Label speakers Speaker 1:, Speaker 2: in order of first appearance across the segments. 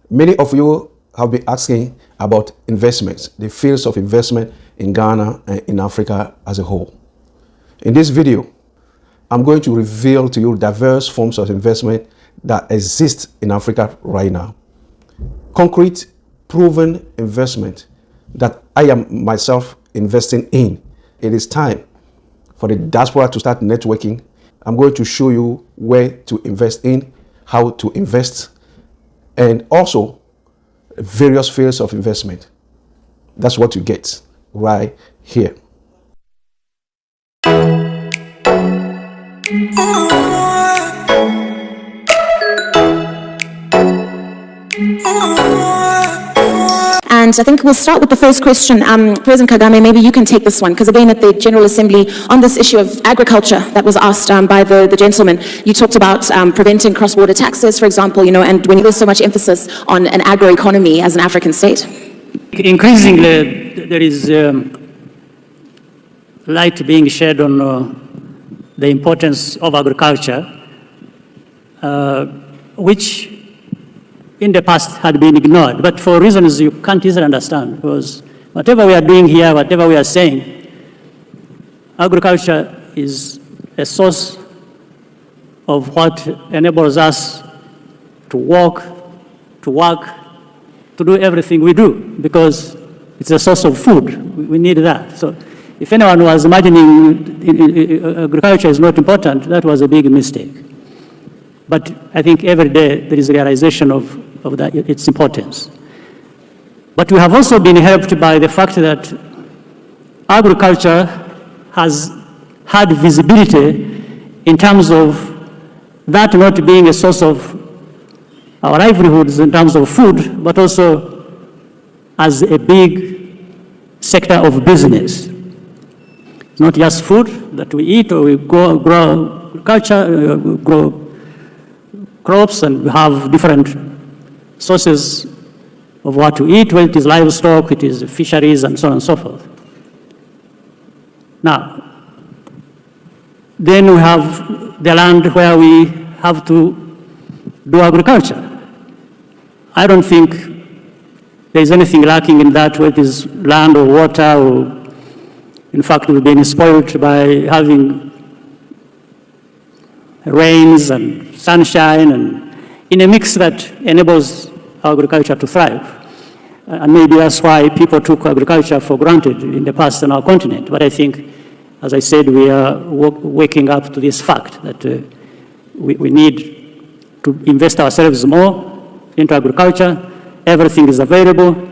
Speaker 1: Many of you have been asking about investments, the fields of investment in Ghana and in Africa as a whole. In this video, I'm going to reveal to you diverse forms of investment that exist in Africa right now. Concrete, proven investment that I am myself investing in. It is time for the diaspora to start networking. I'm going to show you where to invest in, how to invest, and also various fields of investment. That's what you get right here.
Speaker 2: And I think we'll start with the first question. President Kagame, maybe you can take this one, because again, at the General Assembly, on this issue of agriculture that was asked by the gentleman, you talked about preventing cross-border taxes, for example, and when there's so much emphasis on an agro-economy as an African state.
Speaker 3: Increasingly, there is light being shed on the importance of agriculture, which in the past had been ignored, but for reasons you can't easily understand, because whatever we are doing here, whatever we are saying, agriculture is a source of what enables us to walk, to work, to do everything we do, because it's a source of food. We need that. So if anyone was imagining agriculture is not important, that was a big mistake. But I think every day there is a realization of that, its importance. But we have also been helped by the fact that agriculture has had visibility in terms of that not being a source of our livelihoods in terms of food, but also as a big sector of business. It's not just food that we eat, or we grow agriculture, grow crops, and we have different sources of what to eat, whether it is livestock, it is fisheries, and so on and so forth. Now, then we have the land where we have to do agriculture. I don't think there is anything lacking in that, whether it is land or water, or in fact we've been spoiled by having rains and sunshine, and in a mix that enables agriculture to thrive. And maybe that's why people took agriculture for granted in the past on our continent. But I think, as I said, we are waking up to this fact that we need to invest ourselves more into agriculture. Everything is available.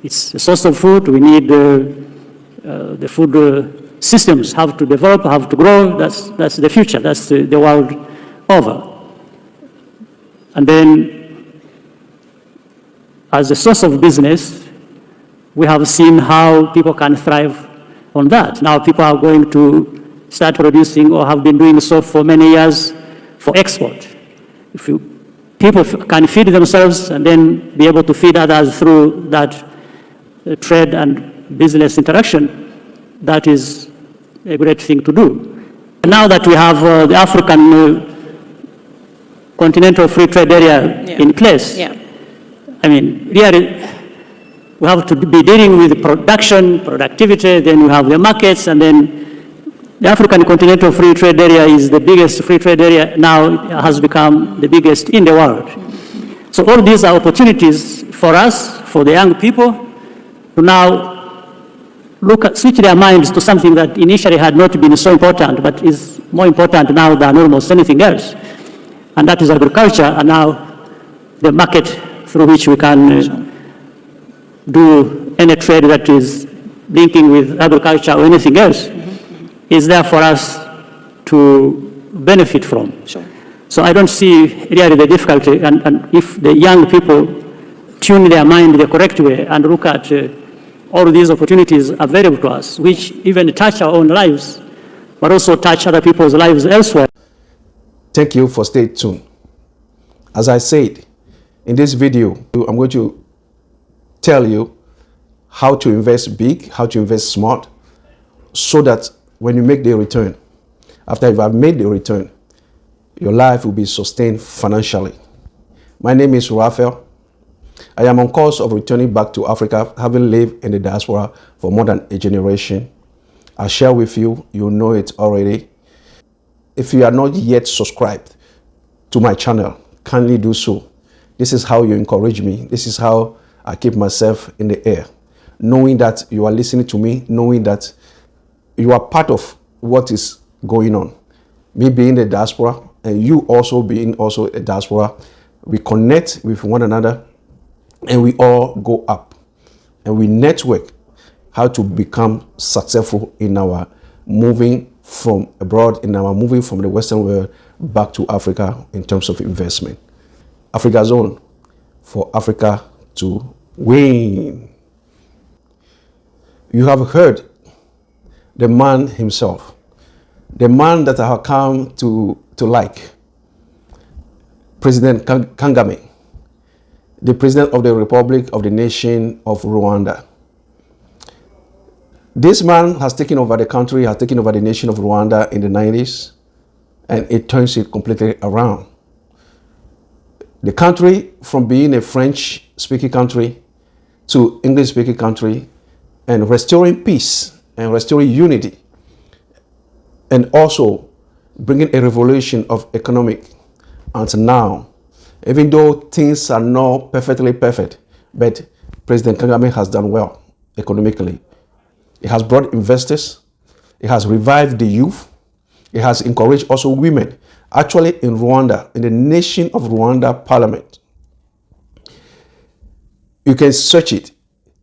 Speaker 3: It's a source of food. We need the food systems have to develop, have to grow. That's the future. That's the world over. And then, as a source of business, we have seen how people can thrive on that. Now people are going to start producing, or have been doing so for many years, for export. If people can feed themselves and then be able to feed others through that trade and business interaction, that is a great thing to do. Now that we have the African Continental Free Trade Area in place, I mean, really, we have to be dealing with production, productivity, then we have the markets, and then the African Continental Free Trade Area is the biggest free trade area now. It has become the biggest in the world. So all these are opportunities for us, for the young people, to now switch their minds to something that initially had not been so important, but is more important now than almost anything else. And that is agriculture, and now the market through which we can do any trade that is linking with agriculture or anything else is there for us to benefit from. So I don't see really the difficulty, and if the young people tune their mind the correct way and look at all these opportunities available to us, which even touch our own lives, but also touch other people's lives elsewhere.
Speaker 1: Thank you for staying tuned. As I said, in this video, I'm going to tell you how to invest big, how to invest smart, so that when you make the return, after you have made the return, your life will be sustained financially. My name is Raphael. I am on course of returning back to Africa, having lived in the diaspora for more than a generation. I share with you, you know it already. If you are not yet subscribed to my channel, kindly do so. This is how you encourage me. This is how I keep myself in the air. Knowing that you are listening to me, knowing that you are part of what is going on. Me being the diaspora and you also being also a diaspora, we connect with one another and we all go up and we network how to become successful in our moving from abroad, in our moving from the Western world back to Africa in terms of investment. AfrigaZone, for Africa to win. You have heard the man himself, the man that I have come to like, President Kagame, the President of the Republic of the Nation of Rwanda. This man has taken over the country, has taken over the nation of Rwanda in the 90s, and it turns it completely around. The country, from being a French-speaking country to English-speaking country, and restoring peace and restoring unity, and also bringing a revolution of economic. Until now, even though things are not perfectly perfect, but President Kagame has done well economically. It has brought investors. It has revived the youth. It has encouraged also women. Actually, in Rwanda, in the nation of Rwanda parliament, you can search it.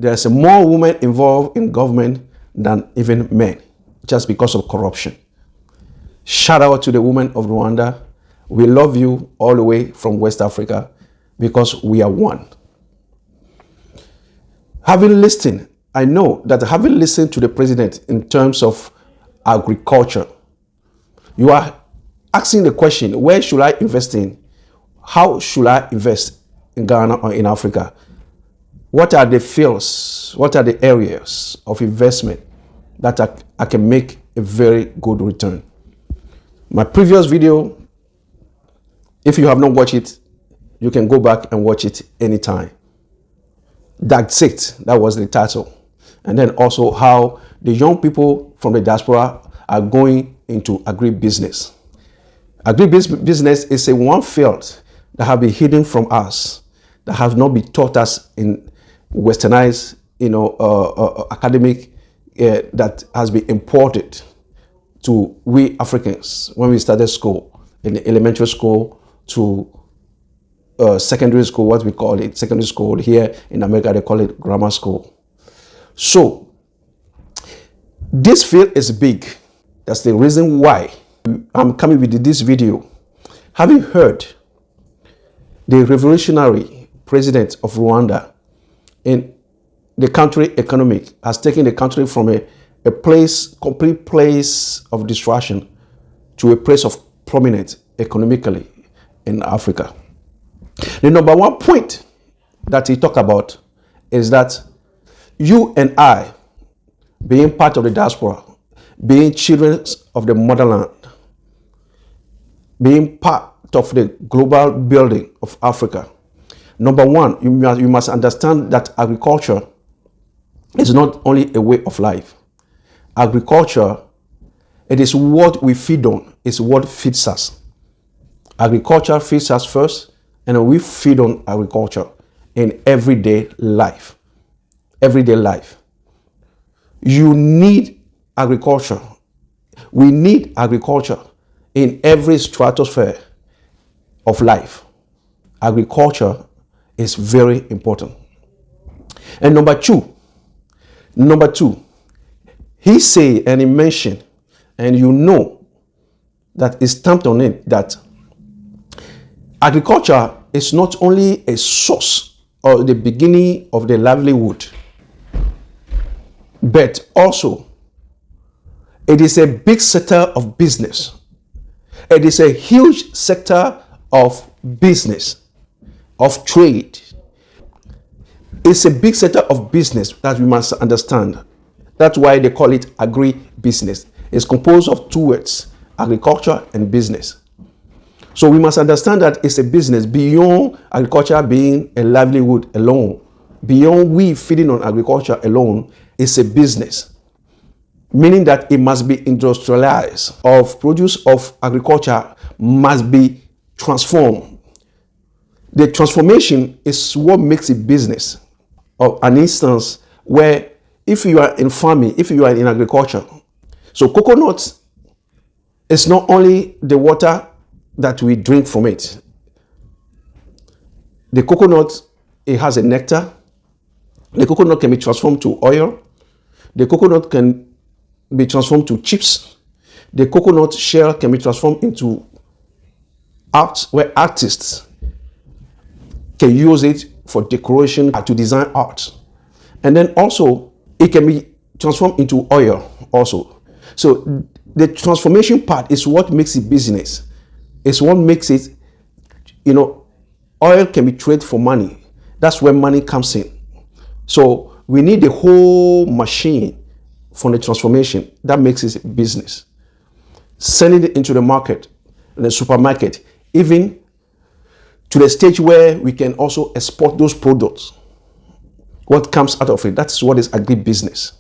Speaker 1: There's more women involved in government than even men, just because of corruption. Shout out to the women of Rwanda. We love you all the way from West Africa because we are one. Having listened, I know that having listened to the president in terms of agriculture, you are asking the question, where should I invest in? How should I invest in Ghana or in Africa? What are the fields? What are the areas of investment that I can make a very good return? My previous video, if you have not watched it, you can go back and watch it anytime. That's it. That was the title. And then also how the young people from the diaspora are going into agribusiness. Agribusiness is a one field that have been hidden from us, that have not been taught us in westernized, academic, that has been imported to we Africans when we started school, in the elementary school to secondary school, what we call it, secondary school. Here in America, they call it grammar school. So this field is big. That's the reason why I'm coming with this video. Having heard the revolutionary president of Rwanda in the country economic has taken the country from a complete place of distraction to a place of prominence economically in Africa. The number one point that he talked about is that you and I, being part of the diaspora, being children of the motherland, being part of the global building of Africa, number one, you must understand that agriculture is not only a way of life. Agriculture, it is what we feed on, it's what feeds us. Agriculture feeds us first, and we feed on agriculture in everyday life. Everyday life. You need agriculture. We need agriculture in every stratosphere of life. Agriculture is very important. And number two, he said and he mentioned, and you know that it's stamped on it, that agriculture is not only a source or the beginning of the livelihood, but also it is a big sector of business. It is a huge sector of business, of trade. It's a big sector of business that we must understand. That's why they call it agribusiness. It's composed of two words, agriculture and business. So we must understand that it's a business beyond agriculture being a livelihood alone. Beyond we feeding on agriculture alone, it's a business. Meaning that it must be industrialized. Of produce of agriculture must be transformed. The transformation is what makes it business. Of an instance where if you are in farming, if you are in agriculture, so coconut is not only the water that we drink from it. The coconut, it has a nectar. The coconut can be transformed to oil. The coconut can be transformed to chips. The coconut shell can be transformed into art, where artists can use it for decoration, to design art. And then also, it can be transformed into oil also. So the transformation part is what makes it business. It's what makes it, oil can be traded for money. That's where money comes in. So we need the whole machine for the transformation. That makes it a business. Sending it into the market, the supermarket, even to the stage where we can also export those products. What comes out of it, that's what is agribusiness.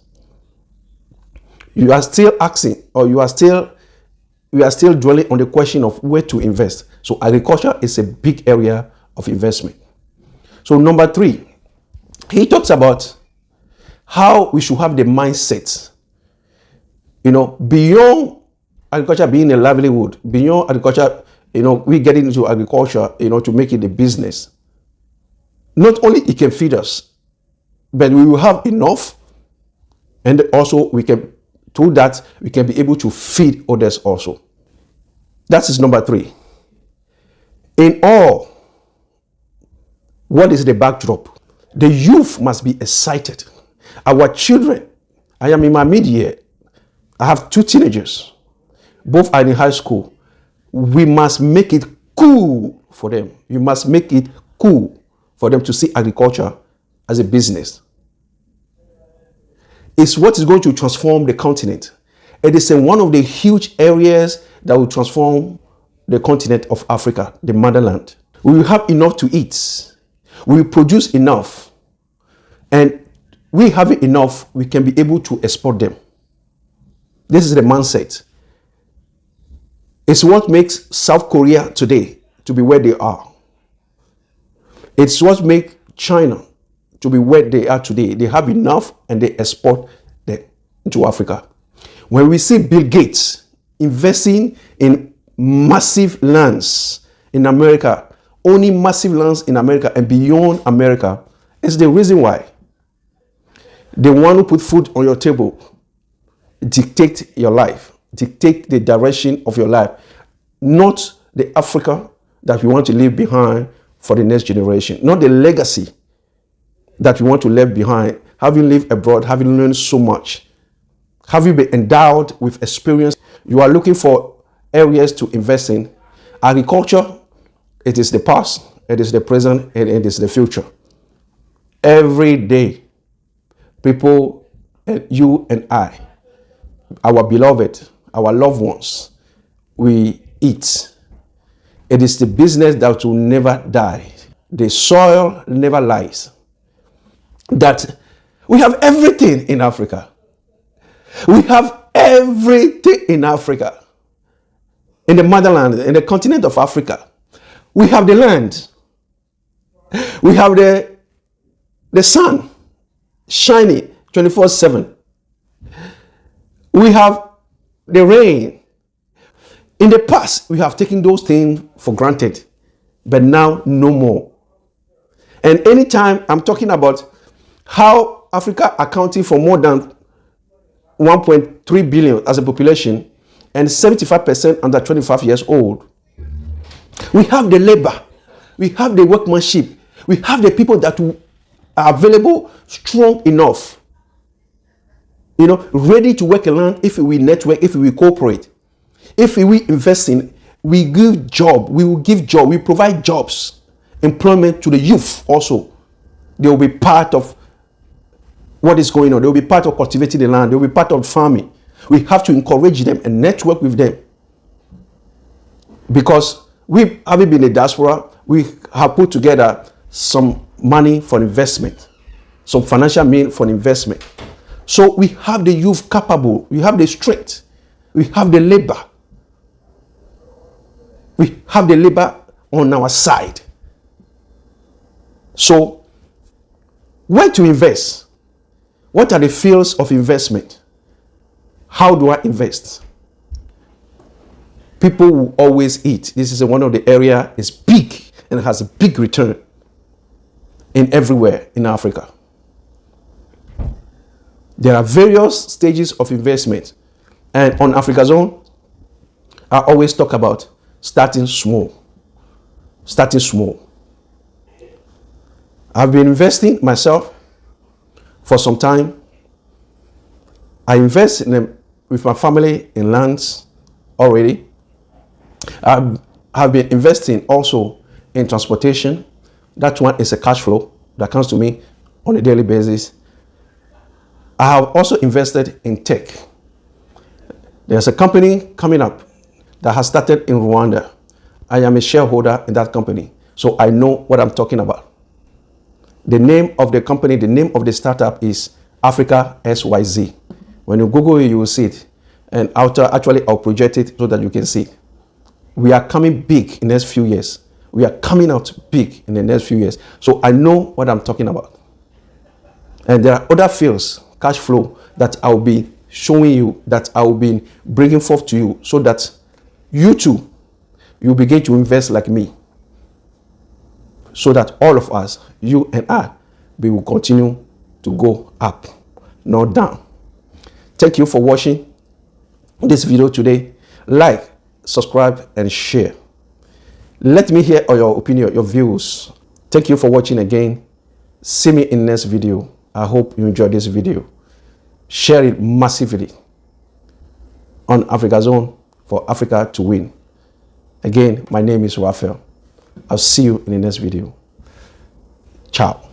Speaker 1: You are still asking, or we are still dwelling on the question of where to invest. So agriculture is a big area of investment. So number 3, he talks about how we should have the mindset, beyond agriculture being a livelihood, beyond agriculture, we get into agriculture, to make it a business. Not only it can feed us, but we will have enough, and also through that, we can be able to feed others also. That is number 3. In all, what is the backdrop? The youth must be excited. Our children, I am in my mid-year. I have 2 teenagers. Both are in high school. We must make it cool for them. You must make it cool for them to see agriculture as a business. It's what is going to transform the continent. It is in one of the huge areas that will transform the continent of Africa, the motherland. We will have enough to eat. We will produce enough. And we have enough, we can be able to export them. This is the mindset. It's what makes South Korea today to be where they are. It's what makes China to be where they are today. They have enough and they export them into Africa. When we see Bill Gates investing in massive lands in America, owning massive lands in America and beyond America, it's the reason why. The one who put food on your table dictate your life, dictate the direction of your life, not the Africa that we want to leave behind for the next generation, not the legacy that we want to leave behind, having lived abroad, having learned so much, having been endowed with experience. You are looking for areas to invest in. Agriculture, it is the past, it is the present, and it is the future. Every day, people, you and I, our beloved, our loved ones, we eat. It is the business that will never die. The soil never lies. That we have everything in Africa. We have everything in Africa. In the motherland, in the continent of Africa. We have the land. We have the sun shining 24/7. We have the rain. In the past, we have taken those things for granted, but now no more. And anytime I'm talking about how Africa accounting for more than 1.3 billion as a population and 75% under 25 years old, we have the labor, we have the workmanship, we have the people that are available, strong enough, ready to work along if we network, if we cooperate. If we invest in, we give job, we will give job, we provide jobs, employment to the youth also. They will be part of what is going on. They will be part of cultivating the land. They will be part of farming. We have to encourage them and network with them. Because We, having been a diaspora, we have put together some money for investment, some financial means for investment. So we have the youth capable, we have the strength, we have the labor. We have the labor on our side. So, where to invest? What are the fields of investment? How do I invest? People will always eat. This is one of the area is big and has a big return in everywhere in Africa. There are various stages of investment, and on AfrigaZone, I always talk about starting small. Starting small. I've been investing myself for some time. I invest with my family in lands already. I have been investing also in transportation. That one is a cash flow that comes to me on a daily basis. I have also invested in tech. There's a company coming up that has started in Rwanda. I am a shareholder in that company, so I know what I'm talking about. The name of the company, the name of the startup is AfrigaZone. When you Google it, you will see it. And I'll project it so that you can see it. We are coming big in the next few years. We are coming out big in the next few years. So I know what I'm talking about. And there are other fields, cash flow, that I'll be showing you, that I'll be bringing forth to you, so that you too, you begin to invest like me. So that all of us, you and I, we will continue to go up, not down. Thank you for watching this video today. Like, subscribe, and share. Let me hear your opinion, your views. Thank you for watching again. See me in the next video. I hope you enjoyed this video. Share it massively on AfrigaZone for Africa to win. Again, my name is Raphael. I'll see you in the next video. Ciao.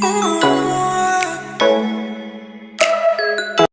Speaker 4: Ooh.